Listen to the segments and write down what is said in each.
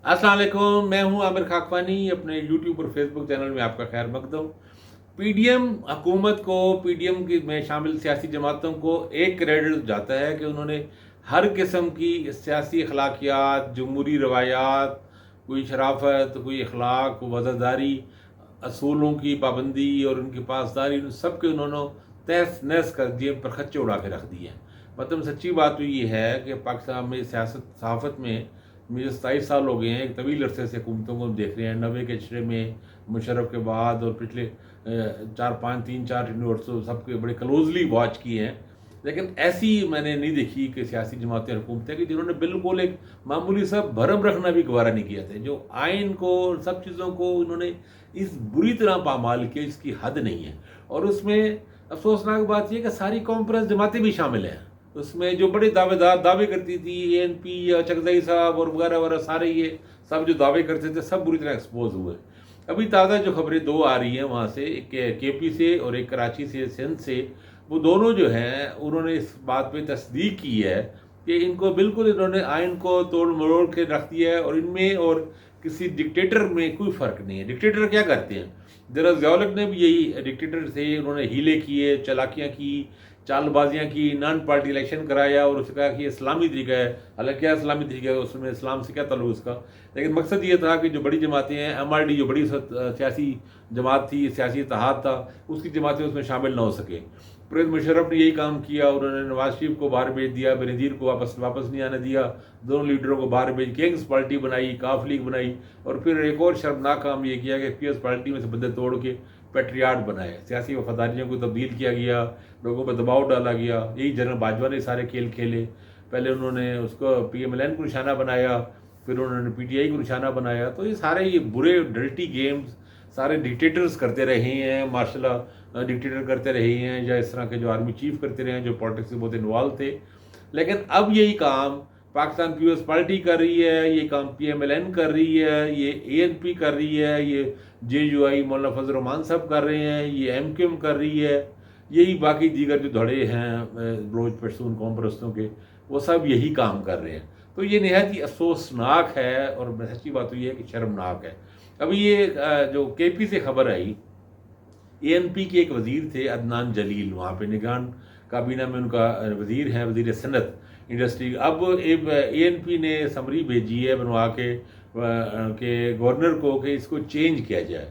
अस्सलाम वालेकुम, मैं हूं आमिर खाकवानी। अपने यूट्यूब और फेसबुक चैनल में आपका खैर मकदम। पीडीएम हुकूमत को, पीडीएम की में शामिल सियासी जमातों को एक क्रेडिट जाता है कि उन्होंने हर किस्म की सियासी अखलाकियात, जमहूरी रवायात, कोई शराफत, कोई अखलाक, कोई वज़ादारी, असूलों की पाबंदी और उनकी पासदारी, उन सब के उन्होंने तहस नहस कर दिए, पर खच्चे उड़ा के रख दिए। मतलब सच्ची बात तो ये है कि पाकिस्तान में सियासत सहाफ़त में मुझे 27 साल हो गए हैं, एक तवील अरसे से हुकूमतों को हम देख रहे हैं। 90 के अशरे में मुशर्रफ के बाद और पिछले 4 5 3 4 यूनिवर्सों सबके बड़े क्लोजली वॉच किए हैं, लेकिन ऐसी मैंने नहीं देखी कि सियासी जमातें हुकूमतें कि जिन्होंने बिल्कुल एक मामूली सा भरम रखना भी गवारा नहीं किया था। जो आइन को, सब चीज़ों को उन्होंने इस बुरी तरह पामाल किया, इसकी हद नहीं है। और उसमें अफसोसनाक बात यह कि सारी कॉन्फ्रेंस जमातें भी शामिल हैं उसमें। जो बड़े दावेदार दावे करती थी, एएनपी या चकजई साहब और वगैरह वगैरह, सारे ये सब जो दावे करते थे सब बुरी तरह एक्सपोज हुए। अभी ताज़ा जो खबरें दो आ रही हैं वहाँ से, एक केपी से और एक कराची से, सिंध से, वो दोनों जो हैं उन्होंने इस बात पे तस्दीक की है कि इनको बिल्कुल इन्होंने आइन को तोड़ मरोड़ के रख दिया है और इनमें और किसी डिक्टेटर में कोई फ़र्क नहीं है। डिक्टेटर क्या करते हैं? जरा ज़ियाउल ने भी यही डिक्टेटर से उन्होंने हीले किए, चालाकियाँ की, चालबाजियाँ की, नॉन पार्टी इलेक्शन कराया और उसने कहा कि ये इस्लामी तरीका है। हालांकि क्या इस्लामी तरीका है, उसमें इस्लाम से क्या ताल्लुक उसका। लेकिन मकसद ये था कि जो बड़ी जमातें हैं, एमआरडी जो बड़ी सियासी जमात थी, सियासी इत्तेहाद था, उसकी जमातें उसमें शामिल ना हो सके। परवेज़ मुशर्रफ ने यही काम किया। उन्होंने नवाज शरीफ को बाहर भेज दिया, बेनज़ीर को वापस नहीं आने दिया, दोनों लीडरों को बाहर भेज किंग्स पार्टी बनाई, काफ लीग बनाई, और फिर एक और शर्मनाक काम ये किया कि पीएस पार्टी में से बंदे तोड़ के पेट्रियाट बनाए। सियासी वफादारियों को तब्दील किया गया, लोगों पर दबाव डाला गया। यही जनरल बाजवा ने सारे खेल खेले। पहले उन्होंने उसको पीएमएलएन को निशाना बनाया, फिर उन्होंने पीटीआई को निशाना बनाया। तो ये सारे ये बुरे डर्टी गेम्स सारे डिक्टेटर्स करते रहे हैं, मार्शल डिक्टेटर करते रहे हैं, या इस तरह के जो आर्मी चीफ करते रहे हैं, जो पॉलिटिक्स में बहुत इन्वॉल्व थे। लेकिन अब यही काम पाकिस्तान पीपल्स पार्टी कर रही है, ये काम पीएमएलएन कर रही है, ये एएनपी कर रही है, ये जेयूआई मौलाना फजल रहमान साहब कर रहे हैं, ये एमक्यूएम कर रही है, यही बाकी दीगर जो धड़े हैं रोज पश्तून कौम परस्तों के, वो सब यही काम कर रहे हैं। तो ये नहायत ही अफसोसनाक है और सच्ची बात तो ये है कि शर्मनाक है। अभी ये जो केपी से खबर आई, एएनपी के एक वज़ीर थे अदनान जलील, वहाँ पे निगरान काबीना में उनका वज़ीर हैं, वज़ीर सनत इंडस्ट्री। अब एएनपी ने समरी भेजी है बनवा के गवर्नर को कि इसको चेंज किया जाए,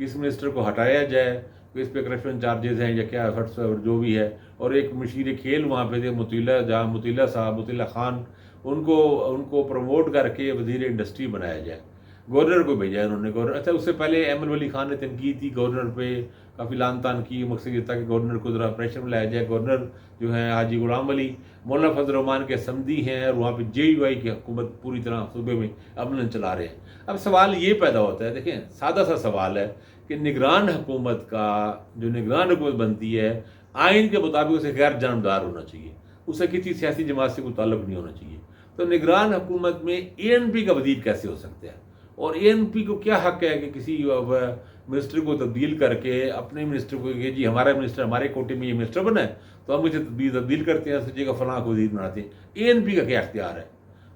इस मिनिस्टर को हटाया जाए, इस पे करप्शन चार्जेस हैं या क्या एफर्ट्स और जो भी है। और एक मशीर खेल वहाँ पे थे मुतीला, जहाँ मुतीला साहब, मुतीला खान, उनको उनको प्रमोट करके वज़ीर इंडस्ट्री बनाया जाए। गवर्नर को भेजा है उन्होंने। गवर्नर, अच्छा, उससे पहले अहमद वली खान ने तनकीद की गवर्नर पे, काफ़ी लान तान की। मकसद ये था कि गवर्नर को ज़रा प्रेशर में लाया जाए। गवर्नर जो है हाजी गुलाम अली मौलाना फजल रहमान के समधी हैं, और वहाँ पे जेयूआई की हुकूमत पूरी तरह सूबे में अमलन चला रहे हैं। अब सवाल ये पैदा होता है, देखें सादा सा सवाल है कि निगरान हुकूमत का, जो निगरान हुकूमत बनती है, आइन के मुताबिक उसे गैर जानबदार होना चाहिए, उसे किसी सियासी जमात से कोई ताल्लुक नहीं होना चाहिए। तो निगरान हुकूमत में एएनपी का वजीर कैसे हो सकता है? और एएनपी को क्या हक है कि किसी मिनिस्टर को तब्दील करके अपने मिनिस्टर को कि जी हमारा मिनिस्टर हमारे कोटे में ये मिनिस्टर बना है तो हम इसे तब्दील करते हैं, उस जगह फलां को वजीर बनाते हैं। एएनपी का क्या अख्तियार है?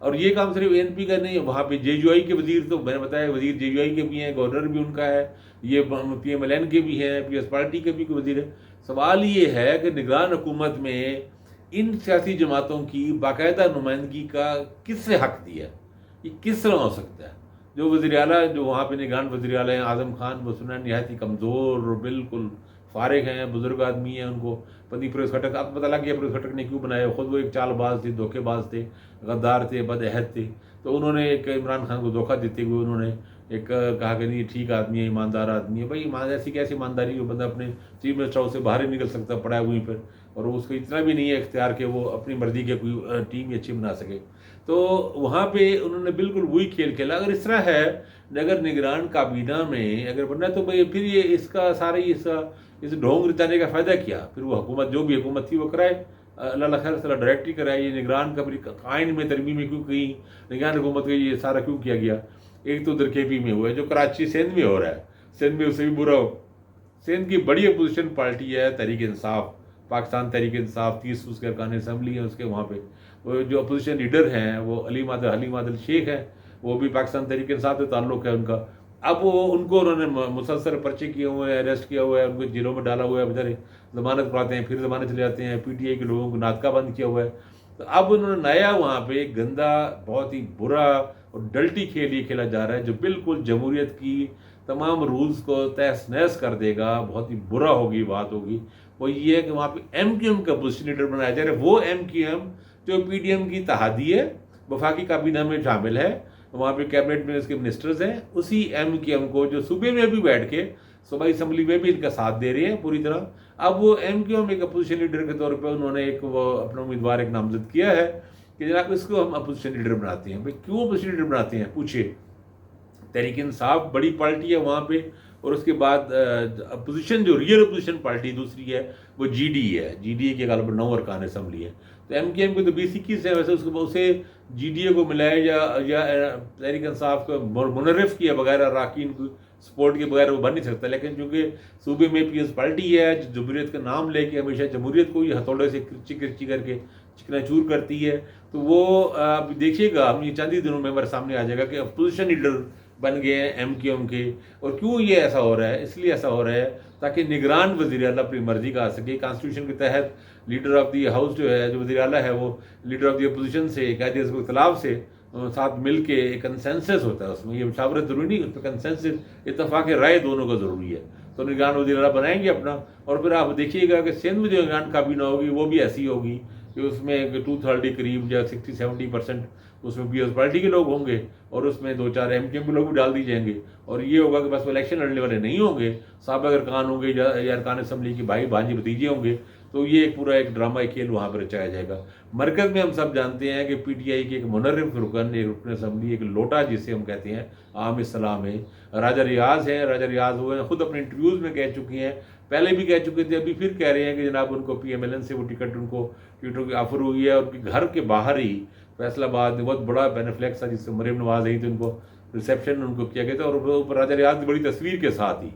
और ये काम सिर्फ एएनपी का नहीं है, वहाँ पे जेयूआई के वजीर, तो मैंने बताया वजीर जेयूआई के भी हैं, गवर्नर भी उनका है, ये पीएमएलएन के भी हैं, पीएस पार्टी के भी कोई वजीर है। सवाल ये है कि निगरान हुकूमत में इन सियासी जमातों की बाकायदा नुमाइंदगी का किससे हक दिया है? ये किस तरह हो सकता है? जो वज़ीर आला, जो वहाँ पे निगरान वज़ीर आला हैं, आज़म खान, वो सुना नहायत ही कमज़ोर और बिल्कुल फारिग हैं, बुज़ुर्ग आदमी हैं। उनको पति परवेज़ खटक, अब पता लग गया परवेज़ खटक ने क्यों बनाया। ख़ुद वो एक चालबाज थे, धोखेबाज थे, गद्दार थे, बदअहद थे। तो उन्होंने एक इमरान खान को धोखा देते हुए उन्होंने एक कहा कि नहीं ठीक आदमी है, ईमानदार आदमी है। भाई ऐसी कैसी ईमानदारी, वो बंदा अपने चीफ मिनिस्टर हाउस से बाहर ही निकल सकता पड़ा है वहीं पर, और उसको इतना भी नहीं है इख्तियार कि वो अपनी मर्ज़ी के कोई टीम अच्छी बना सके। तो वहाँ पे उन्होंने बिल्कुल वही खेल खेला। अगर इस तरह है, अगर निगरान काबीना में अगर बनना, तो भाई फिर ये इसका सारा इस ढोंग रिचाने का फ़ायदा क्या? फिर वो हुकूमत जो भी हुकूमत थी वो कराए, अल्लाह खैर सला डायरेक्ट ही कराए। ये निगरान का फिर आइन में तरमीम क्यों की, निगरान हुकूमत का ये सारा क्यों किया गया? एक तो उधर केपी में हुआ है, जो कराची सिंध में हो रहा है, सिंध में उससे भी बुरा हो। सिंध की बड़ी अपोजिशन पार्टी है तहरीक इंसाफ, पाकिस्तान तहरीक इंसाफ, 30 उसके अरकान असम्बली है उसके। वहाँ पे वो जो अपोजिशन लीडर हैं वो हलीम आदल शेख हैं, वो भी पाकिस्तान तहरीक इंसाफ से ताल्लुक़ है उनका। अब वो उनको उन्होंने मुसलसल पर्चे किए हुए हैं, अरेस्ट किया हुआ है, उनको जेलों में डाला हुआ है, बेचारे ज़मानत पर आते हैं, फिर ज़मानत चले जाते हैं, पीटीआई के लोगों को नाटका बंद किया हुआ है। तो अब उन्होंने नया वहाँ पे गंदा, बहुत ही बुरा और डल्टी खेल ये खेला जा रहा है, जो बिल्कुल जमहूरियत की तमाम रूल्स को तहस नहस कर देगा, बहुत ही बुरा होगी बात होगी। वो ये है कि वहाँ पे एमक्यूएम का पोजिशन लीडर बनाया जा रहा है, वो एमक्यूएम जो पीडीएम की तहादी है, वफाकी काबीना में शामिल है, वहाँ पे कैबिनेट में उसके मिनिस्टर्स हैं, उसी एमक्यूएम को जो सूबे में भी बैठ के सूबाई असम्बली में भी इनका साथ दे रही है पूरी तरह। अब वो एमक्यूएम एक अपोजिशन लीडर के तौर पर उन्होंने एक वो अपना उम्मीदवार एक नामजद किया है कि जनाब इसको हम अपोजिशन लीडर बनाते हैं। भाई क्यों अपोजिशन लीडर बनाते हैं पूछिए। तहरीक इंसाफ बड़ी पार्टी है वहाँ पे, और उसके बाद अपोजिशन जो रियल अपोजिशन पार्टी दूसरी है वो जीडी है। जीडीए के गालिब 9 अरकान असम्बली है। तो एमकेएम को तो 20-21 है, वैसे उसको उसे जीडीए को मिलाया या तहरीक इंसाफ को मुनर्रिफ किया बगैर अरकान को सपोर्ट के बगैर वो बन नहीं सकता। लेकिन चूँकि सूबे में पीएस पार्टी है जो जमहूरियत का नाम लेके हमेशा जमहूरियत को ही हथौड़े से किरची किरची करके चिकनाचूर करती है, तो वो आप देखिएगा हम ये चंद ही दिनों में हमारे सामने आ जाएगा कि अपोजिशन लीडर बन गए हैं एमक्यूएम के। और क्यों ये ऐसा हो रहा है? इसलिए ऐसा हो रहा है ताकि निगरान वज़ीर आला अपनी मर्जी का आ सके। कॉन्स्टिट्यूशन के तहत लीडर ऑफ दी हाउस जो है, जो वज़ीर आला है, वो लीडर ऑफ दी अपोजिशन से कायदे के इख्तिलाफ से साथ मिल के एक कंसेंसस होता है, उसमें ये मुशावरत ज़रूरी नहीं, उस पर कंसेंसस इत्तफाक़ राय दोनों का ज़रूरी है। तो निगरान वज़ीर आला बनाएंगे अपना, और फिर आप देखिएगा कि सिंध में जो निगरान काबीना होगी वो भी ऐसी होगी कि उसमें 2/3 के करीब या 60-70% उसमें पीएस पार्टी के लोग होंगे, और उसमें 2-4 एमक्यूएम के लोग भी डाल दिए जाएंगे। और ये होगा कि बस वो इलेक्शन लड़ने वाले नहीं होंगे, साबिक़ अरकान होंगे या अरकान असम्बली के भाई भांजी भतीजे होंगे। तो ये एक पूरा एक ड्रामा खेल वहाँ पर रचाया जाएगा। मरकज़ में हम सब जानते हैं कि पीटीआई के एक मुनर्रिफ रुकन, एक रुकन असम्बली, एक लोटा जिसे हम कहते हैं आम इस्लाम है, राजा रियाज हैं। राजा रियाज हुए हैं, खुद अपने इंटरव्यूज़ में कह चुकी हैं, पहले भी कह चुके थे, अभी फिर कह रहे हैं कि जनाब उनको PMLN से वो टिकट उनको टिकटों की ऑफर हुई है। उनके घर के बाहर ही फैसलाबाद में बहुत बड़ा बेनिफ्लेक्स था जिससे मरीम नवाज आई थी, उनको रिसेप्शन उनको किया गया था, और ऊपर राजा रियाज की बड़ी तस्वीर के साथ ही।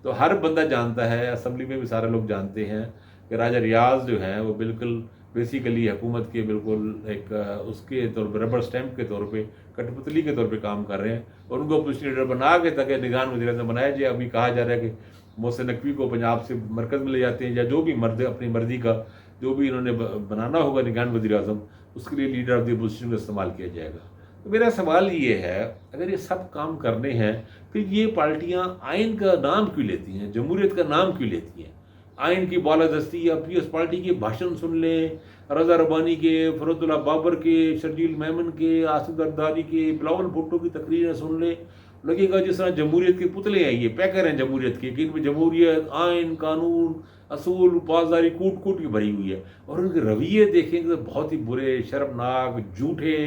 तो हर बंदा जानता है, असम्बली में भी सारे लोग जानते हैं कि राजा रियाज जो हैं वो बिल्कुल बेसिकली हुकूमत के बिल्कुल एक उसके तौर पर रबर स्टैम्प के तौर पे, कठपुतली के तौर पे काम कर रहे हैं, और उनको अपोजिशन लीडर बना के ताकि निगरान वज़ीर आज़म बनाया जाए। अभी कहा जा रहा है कि मोहसिन नकवी को पंजाब से मरकज़ में ले जाते हैं, या जो भी मर्द अपनी मर्जी का जो भी इन्होंने बनाना होगा निगरान वज़ीर आज़म, उसके लिए लीडर ऑफ द अपोजिशन का इस्तेमाल किया जाएगा। तो मेरा सवाल ये है, अगर ये सब काम करने हैं फिर ये पार्टियाँ आइन का नाम क्यों लेती हैं, जमहूरियत का नाम क्यों लेती हैं? आइन की बालादस्ती या पीएस पार्टी के भाषण सुन लें, रज़ा रब्बानी के, फरोजुल्लाह बाबर के, शर्जील मेमन के, आसिफ जरदारी के, बिलावल भुट्टो की तकरीरें सुन लें, लगेगा जिस तरह जमहूरियत के पुतले हैं, ये पैकर हैं जमहूरियत के, कि इनमें जमहूरियत, आइन, कानून, असूल, पासदारी कूट कूट की भरी हुई है। और उनके रवैये देखेंगे तो बहुत ही बुरे, शर्मनाक, झूठे,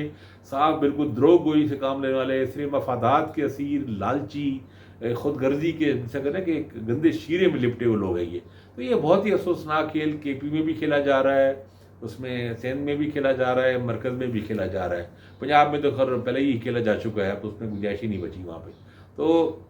साफ बिल्कुल द्रोहगोई से काम लेने वाले, सिर्फ मफादात के असीर, लालची, खुद गर्जी के जैसा कहते हैं कि गंदे शीरे में लिपटे हुए लोग हैं ये। तो ये बहुत ही अफसोसनाक खेल KP में भी खेला जा रहा है, उसमें सिंध में भी खेला जा रहा है, मरकज़ में भी खेला जा रहा है। पंजाब में तो खैर पहले ही खेला जा चुका है, तो उसमें गुंजाइश ही नहीं बची वहाँ पे। तो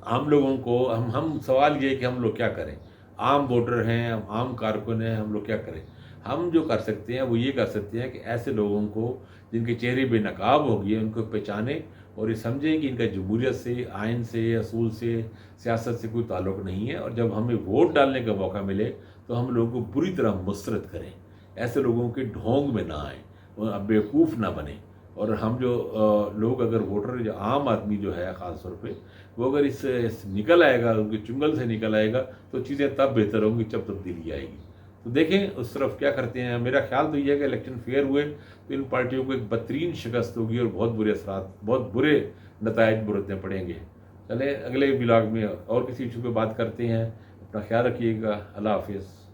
हम लोगों को हम सवाल ये है कि हम लोग क्या करें? आम वोटर हैं, हम आम कारकुन हैं, हम लोग क्या करें? हम जो कर सकते हैं वो ये कर सकते हैं कि ऐसे लोगों को जिनके चेहरे बेनकाब हो गए उनको पहचानें और ये समझें कि इनका जमहूरियत से, आइन से, असूल से, सियासत से कोई ताल्लुक़ नहीं है। और जब हमें वोट डालने का मौका मिले तो हम लोगों को बुरी तरह मुस्तरद करें, ऐसे लोगों के ढोंग में ना आएँ, बेवकूफ़ ना बने। और हम जो लोग अगर वोटर जो आम आदमी जो है ख़ास तौर पे, वो अगर इस निकल आएगा, उनके चुंगल से निकल आएगा, तो चीज़ें तब बेहतर होंगी जब तब्दीली आएगी। तो देखें उस तरफ क्या करते हैं। मेरा ख्याल तो ये है कि इलेक्शन फेयर हुए तो इन पार्टियों को एक बदतरीन शिकस्त होगी और बहुत बुरे असरात, बहुत बुरे नताइज भुगतने पड़ेंगे। चलें अगले ब्लॉग में और किसी इशू पे बात करते हैं। अपना ख्याल रखिएगा। अल्लाह हाफिज़।